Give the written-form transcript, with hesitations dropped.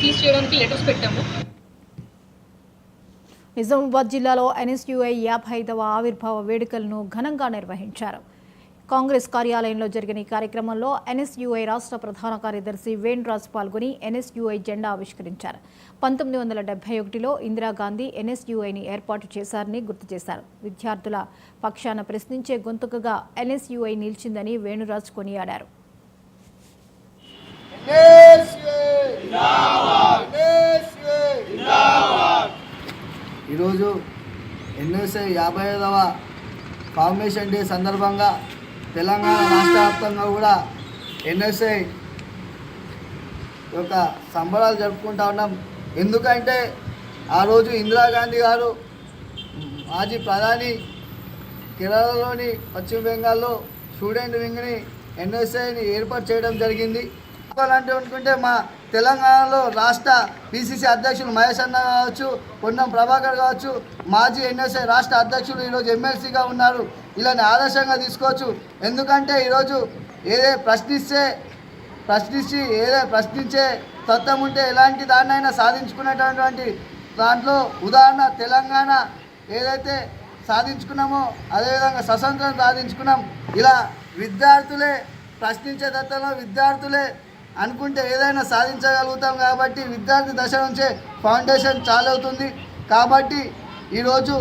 Seize చేయడానికి letters పెట్టాము. నిజామాబాద్ జిల్లాలో ఎన్ఎస్యుఐ 55వ ఆవిర్భావ వేడుకలను ఘనంగా నిర్వహించారు. కాంగ్రెస్ కార్యాలయంలో జరిగిన ఈ కార్యక్రమంలో ఎన్ఎస్యుఐ రాష్ట్ర ప్రధాన కార్యదర్శి వేణురాజ్ పాల్గొని ఎన్ఎస్యుఐ జెండా ఆవిష్కరించారు. 1971లో ఇందిరాగాంధీ ఎన్ఎస్యుఐని ఏర్పాటు చేశారని గుర్తు చేశారు. విద్యార్థుల పక్షాన ప్రశ్నించే గొంతుకగా ఎన్ఎస్యుఐ నిలిచిందని వేణురాజ్ కొనియాడారు. ఈరోజు ఎన్ఎస్ఐ 55వ ఫార్మేషన్ డే సందర్భంగా తెలంగాణ రాష్ట్ర వ్యాప్తంగా కూడా ఎన్ఎస్ఐ యొక్క సంబరాలు జరుపుకుంటా ఉన్నాం. ఎందుకంటే ఆ రోజు ఇందిరాగాంధీ గారు మాజీ ప్రధాని కేరళలోని పశ్చిమ బెంగాల్లో స్టూడెంట్ వింగ్ని ఎన్ఎస్ఐని ఏర్పాటు చేయడం జరిగింది. అంటే అనుకుంటే మా తెలంగాణలో రాష్ట్ర పిసిసి అధ్యక్షులు మహేష్ అన్న కావచ్చు, పొన్నం ప్రభాకర్ కావచ్చు, మాజీ ఎన్ఎస్ఐ రాష్ట్ర అధ్యక్షులు ఈరోజు ఎమ్మెల్సీగా ఉన్నారు. ఇలాని ఆదర్శంగా తీసుకోవచ్చు. ఎందుకంటే ఈరోజు ప్రశ్నించే తత్వం ఉంటే ఎలాంటి దాన్నైనా సాధించుకునేటటువంటి దాంట్లో ఉదాహరణ తెలంగాణ ఏదైతే సాధించుకున్నామో అదేవిధంగా స్వతంత్రం సాధించుకున్నాం. ఇలా విద్యార్థులే ప్రశ్నించే తత్వంలో విద్యార్థులే అనుకుంటే ఏదైనా సాధించగలుగుతాం. కాబట్టి విద్యార్థి దశ నుంచే ఫౌండేషన్ చాలవుతుంది. కాబట్టి ఈరోజు